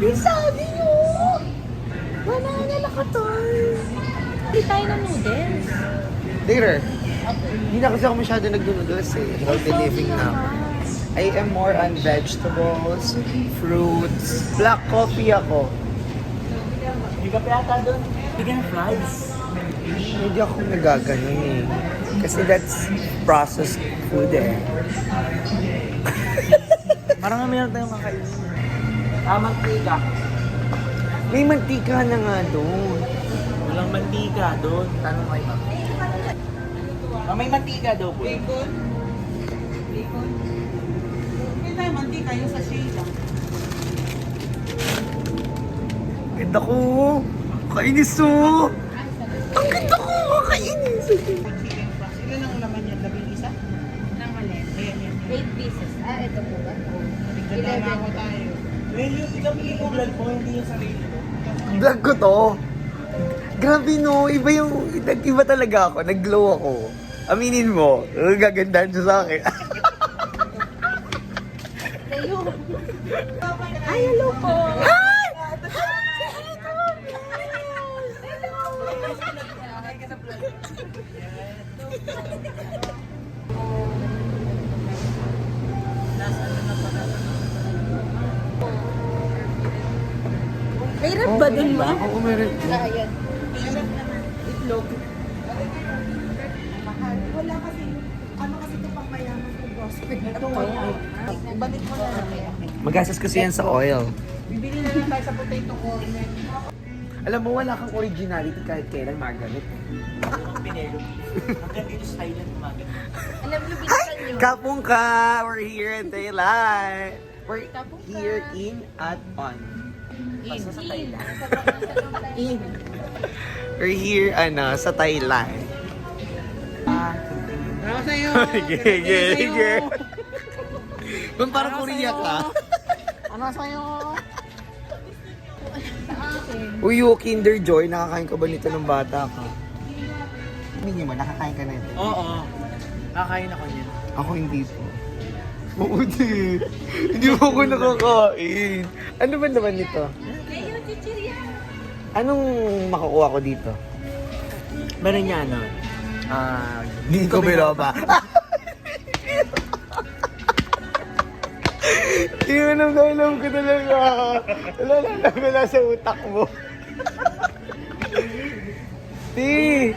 Yung sabi nyo! Banana lakator! Hindi tayo ng noodles. Later. Okay. Hindi na kasi ako masyado nag-noodles eh. Healthy living na. I am more on vegetables, fruits, black coffee ako. Hindi ka pa yata doon. Hindi ka ng fries. Hindi ako nagaganon eh. Kasi that's processed food eh. Marami meron tayong kakainin. Tamang tika. May mantika na nga doon. Walang mantika doon. Tanong kay ma'am. May mantika daw po. Bacon. Bacon. May tayo mantika yung sa shake. Ganda ko. Kainis oh. Ang ganda ko. Kainis. Chicken fries. Ilan ang laman yan? 11? Nang alin? Ayan, yan. 8 pieces. Ah, ito po ba? Nagdadama ko tayo. Well, yung ikapili ko vlog mo, hindi yung sarili ko. Vlog ko to. Grabe no. Iba talaga ako. Nag-glow ako. Aminin mo. Gagandahan siya sa akin. Ay, hello po! May rep ba dun ba? Oo, meron. Ah, ayan. Itlog. Mahal. Wala kasi, ano kasi ito pang mayaman kung prospect. Ito wala. Ibalik mo na lang. Magastos kasi yan sa oil. Bibili na lang tayo sa potato corner. Alam mo, wala kang originality kahit kailan magamit. Pinelo. Hanggang dito sa Thailand umaga. Alam niyo, bilisan niyo. Kapong ka! We're here in Thailand! We're Kapong ka. here in at on. In. Sa Thailand. In. We're here, sa Thailand. Ano sa'yo? Sige. Kung parang Korea ka. Ano sa'yo? Uy, Kinder Joy, nakakain ka ba nito ng bata ka? Hindi mo, nakakain ka na ito. Oo. Kakain ako niyan. Ako hindi po. Oo, di. Hindi mo ako nakakain. Ano ba naman nito? Ngayon, chichirya. Anong makukuha ko dito? Meron niya ano? Ginkgo biloba. Alam ko talaga. Wala sa utak mo. Ti!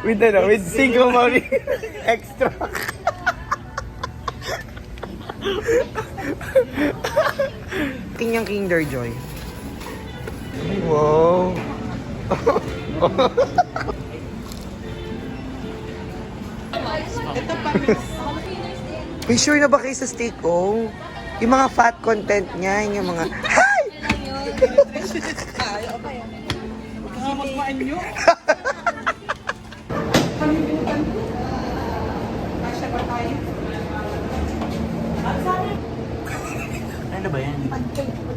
With single money extra. Kinyang Kinder Joy. Wow. Ito pa May sure na ba kayo sa steak ko? Yung mga fat content niya, yung mga... Hi! Kaya magpain nyo. Kalimutan ko. Kasya ba tayo? Ano ba yan?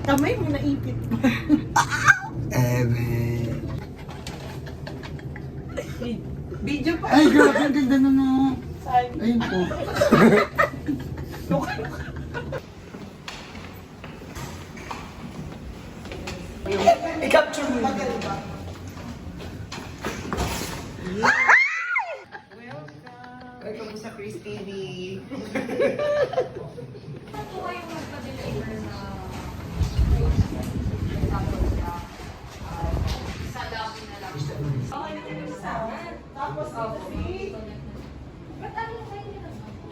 Kamay mo naipit. Video pa. Ay, grabe, ang ganda nun, no. Saan? Ayun po. I-capture mo. Maganda. Welcome sa Chris TV.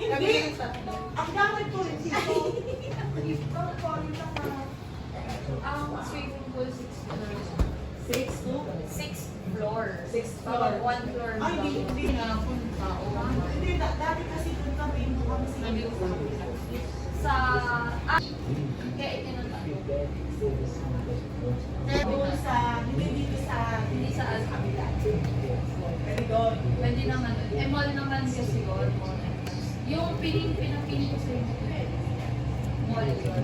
Hindi. Ang gamit ko rin dito. Ang swimming pool, 6 floors. 6 to? 6 floors. 6 floor. 1 floor. Ay, hindi nga. Hindi, dati kasi doon kami, doon kami sa Sa... Kaya itinunod. doon sa, hindi dito sa, Hindi sa kabila. very good. Pwede naman. Eh, mall naman kasi yun. Yung pinapili ko sa inyo. Mall yun.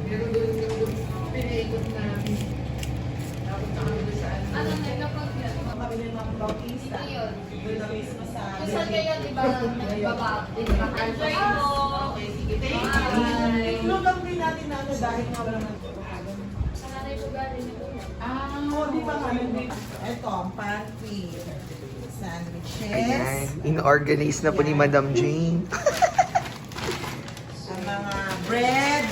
Meron doon pinaikot namin. Napunta kami doon sa Ano na, kapag yan. Sabi ng mga bautista. Yun. Doon na mismo sa... Kung saan kayo, di ba, nagbaba, di ba, enjoy mo. Okay, sige. Thank Bye. you. Include lang din natin na ano dahil nga wala nang Sa nanay ko galing ito. Oh, di ba nga yun? Ito, ang pantry. Sandwiches. Ayan, in-organize na po ni Madam Jane. Ang mga bread.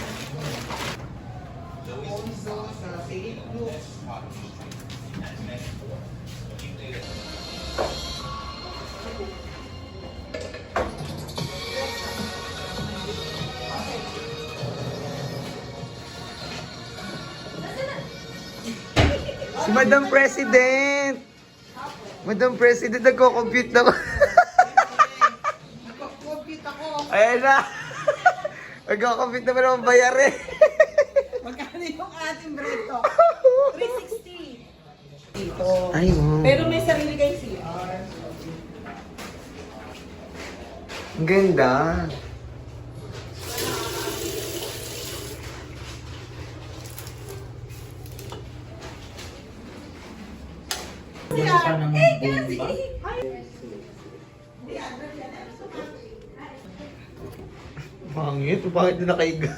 Si Madam President! Madam President, nagko-compute na ba? Nagko-compute ako. Ayan na! Nagko-compute na ba naman bayarin? Magkano yung ating bread to? 360. Dito. Ay, wow. Pero may sarili kayong CR. Ang ganda. CR. Pangit, bakit na nakaiga?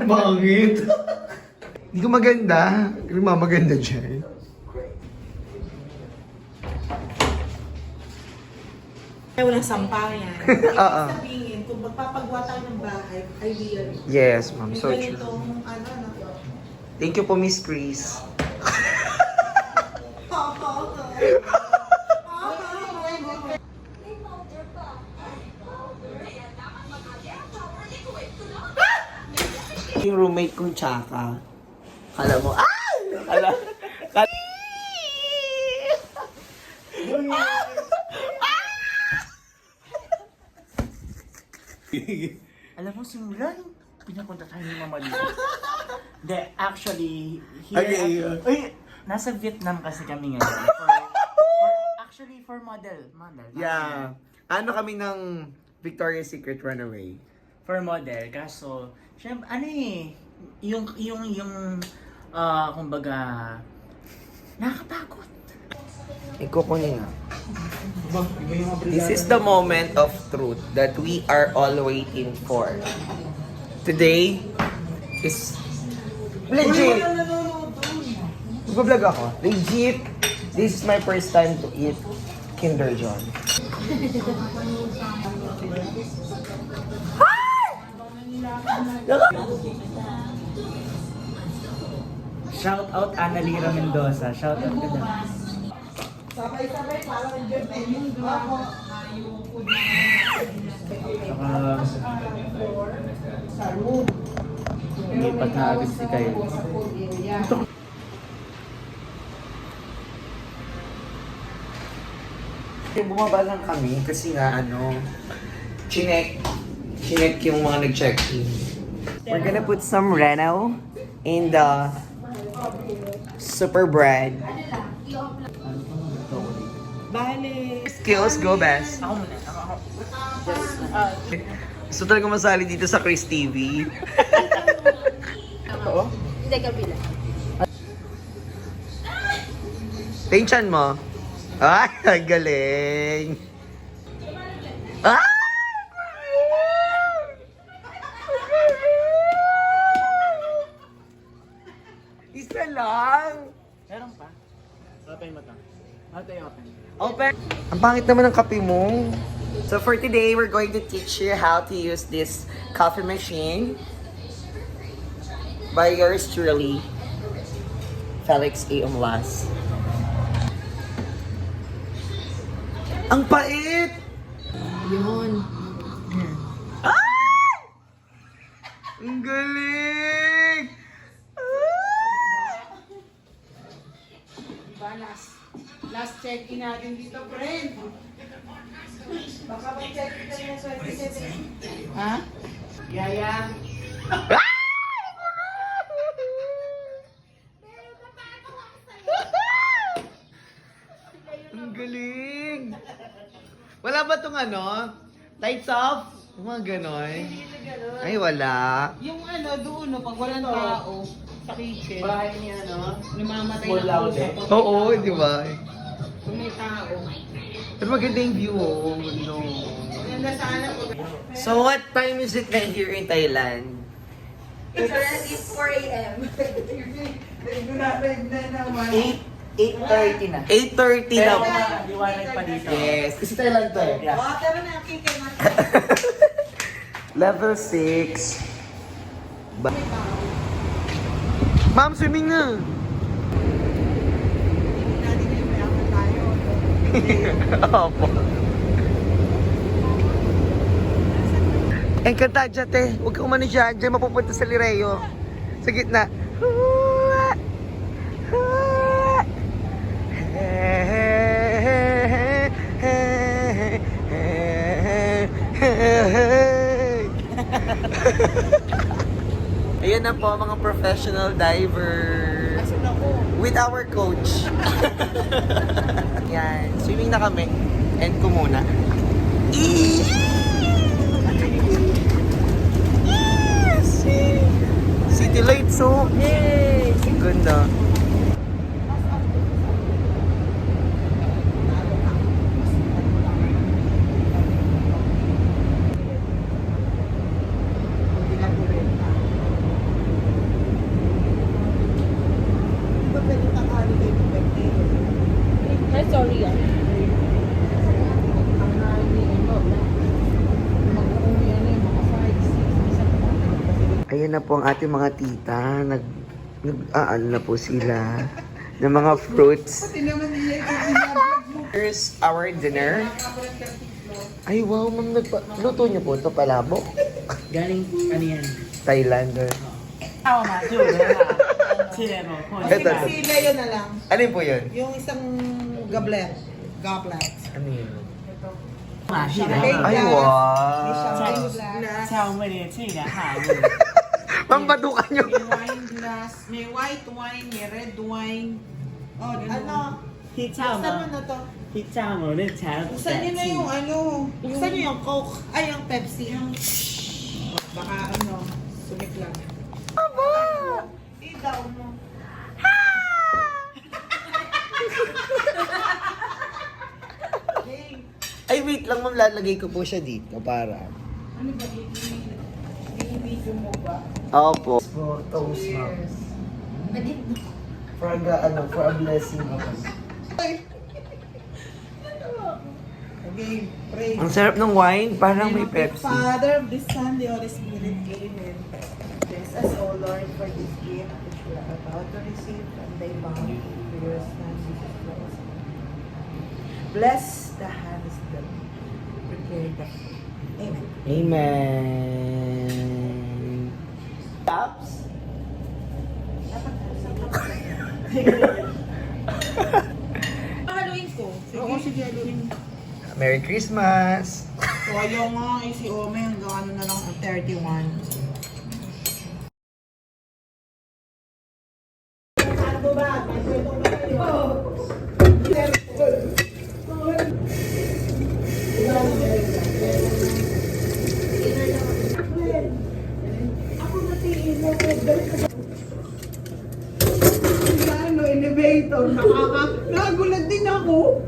Pangit. Hindi ko maganda. Hindi ko maganda dyan. Kaya walang sampayan. Oo. Ibig sabihin, kung magpapagawa tayo ng bahay, ideal. Yes, ma'am. So May true. ganitong, ano. Thank you po, Miss Chris. Yung roommate kong tsaka. Kala mo, Kala, Alam mo, simulan, pinapunta tayo ni Mama dito. Hindi, actually, Okay. nasa Vietnam kasi kami ngayon. Actually, for model. Yeah. Ano kami ng Victoria's Secret Runaway? For model, kaso, syempre, kumbaga, nakakatakot. Ikukunin nga. This is the moment of truth that we are all waiting for. Today is legit. Nag-vlog ako. Legit. This is my first time to eat Kinder Joy. Shout out Annalira Mendoza. Shout out ka dun. Sabay-sabay, parang nandiyan na yung ako. Saka, lipat na agad si Kyle. Bumaba lang kami kasi nga chinek yung mga nag-check-in. We're gonna put some Reno in the super bread. Bale. Skills, go best. Ako muna. Ako. Gusto talaga masali dito sa Chris TV. Hindi, kabila. Pinchan mo. Ay, ang galing. Ah! Isa lang. Meron pa? Open mo to. How do you open? Open. Ang pangit naman ng kape mo. So for today, we're going to teach you how to use this coffee machine by yours truly, Felix A. Umlas. Ang pait! Yun. Ah! Ang galing! Diba, last check-in natin dito, friend. Baka mag-check-in ka na sa 27. Ha? Yaya. Ang galing! Wala ba tong lights off? Mga ganon. Hindi na gano'n. Ay, wala. Yung ano, doon, no, pag walang tao, sa kitchen, Bahay niya, no? namamatay Small na loud pusa. eh. Pag- Oo, di ba? Kung may tao. Pero maganda yung view, oh. No. Maganda sana po. So, what time is it na here in Thailand? It's already 4 a.m. 8:30 na. 8:30 Pero na. liwanag pa dito. Yes, kasi Thailand to eh. Yeah. Water na, kike na. Level 6. Ma'am, swimming na. Natin na yung mayaman tayo. Opo. Encanta dyan, te. Huwag kang umano dyan. Dyan mapupunta sa Lireo. Sa gitna. Ayan na po mga professional divers. Asan ako? With our coach. Yan. Swimming na kami. End ko muna. Yes! City lights, oh. Yay! Ang ganda. Hindi na po rin. Di ba pwede tanghali kayo ng birthday? Ay, sorry ah. Ang hali, ano, mag-uwi, ano yung mga 5, 6, isang kapatid. Ayan na po ang ating mga tita. Ano na po sila. ng mga fruits. Pati naman niya yung binablog mo. Here's our dinner. Ay, wow, ma'am. Luto niyo po ito palabok. Galing, ano yan? Thailander. Ako ma, Jude, Chileno. Ito. Sila yun na lang. Ano po yun? Yung isang goblet. Goblet. Ano yun? Champagne Ay, glass. wow. May champagne glass. 像为了这个哈， Ma'am, batukan niyo. May wine glass. May white wine. May red wine. Oh, ano? ที่เจ้า Buksan mo มา na to. ที่เจ้ามาเรื่องช้า Buksan niyo na yung ano. Buksan niyo yung Coke. Ay, yung Pepsi. Baka ano, sumiklag. Aba! Idaw mo. Hey, Ay, wait lang, ma'am. Lalagay ko po siya dito para... ano ba? I-video mo ba? Opo. For toast, ma'am. For a blessing. Okay, pray. Ang sarap ng wine, parang may In the Pepsi. Father, of the Son, the Holy Spirit, Amen. Bless us, O Lord, for this gift which we are about to receive from thy bounty through your Son, Jesus Christ. Bless the hands that prepare the food. Amen. Amen. Tops? Halloween ko. Oo, sige, Halloween. Merry Christmas! So, ayaw nga, si Ome hanggang ano na lang, 31. Ano, elevator, nakagulat din ako.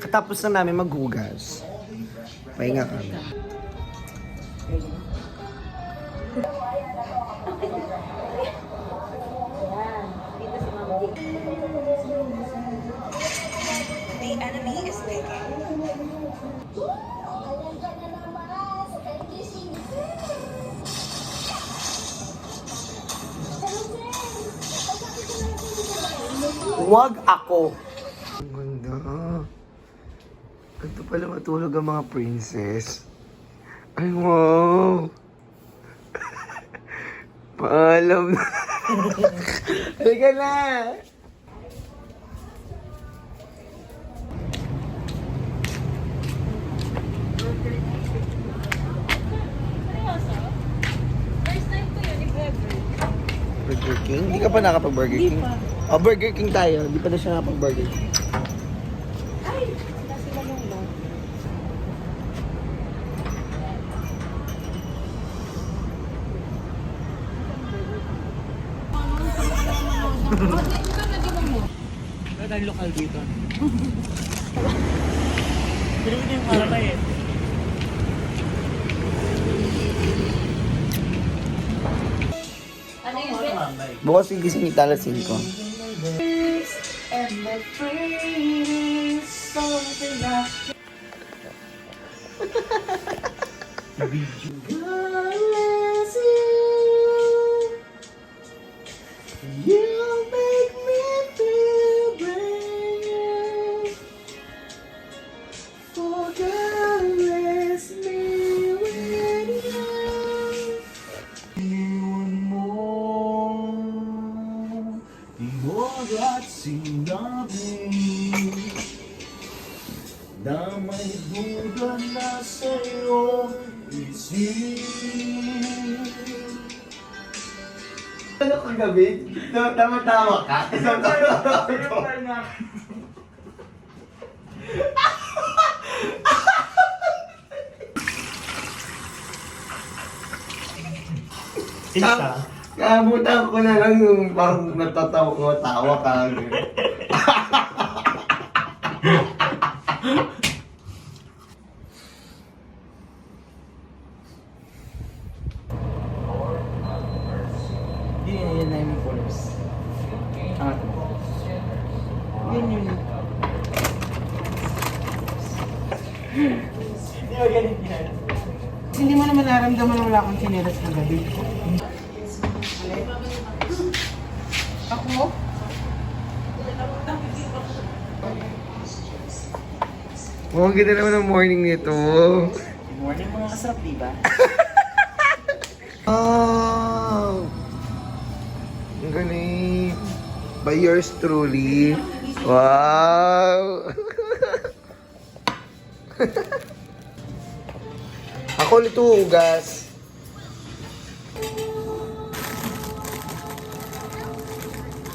Katapos na namin maghugas. Pahinga kami. Wag ako! Ang ganda. Ganito pala matulog ang mga princess. Ay, wow! Paalam na. Halika na! Seryoso? First time ko yun, if ever. Burger King? Hindi ka pa nakapag-Burger Hindi King? pa. O, Burger King tayo. Hindi pa na siya nakapag-Burger King. Ay! Kasi lang yung long. Wala tayong lokal dito. Pero hindi yung kalamay eh. Ano yun? Bukas yung gising ni Tala 5. And my brain is something that Unless you make me feel brand forget me when you Iniwan mo, di mo agad sinabi na may duda na sa'yo isip. Ano kagabi? Tama-tama ka? Isa. Kaabutan ko na lang yung parang natatawa ko, tawa ka. Yun na yung colors. Angat mo. yun. Di ba ganun yan? Hindi mo naman naramdaman na wala akong chinelas ng gabi. Ako? Mukhang ganda naman ang morning nito. Good morning mga kasarap, di ba? Oh! Ang galing. By yours truly. Wow! Ako ulit hugas.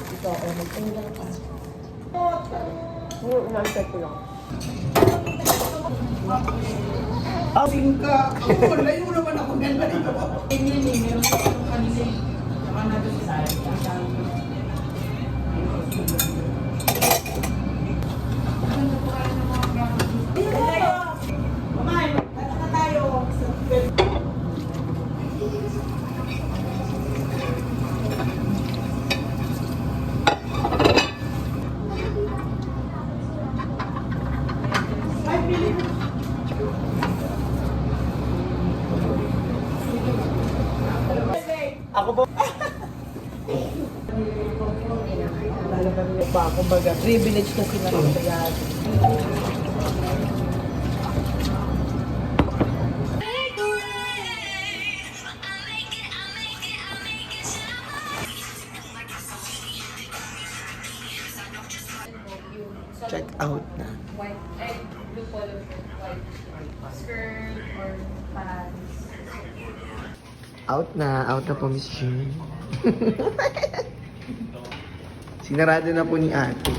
Ito, magtanggal ka. Oo, nasa ko lang. Asing ka! Layo naman ako ganda dito. Ganyan eh, meron ko yung kanila eh. Saka na doon sa Mamay, bata na tayo. Ay, pili mo. Ako po. Lalaban niyo pa, kumbaga, privilege kasi na rin kaya. Check out na. White, ay, blue polo shirt, white skirt or pants. Out na po Miss June. Sinarado na po ni ate.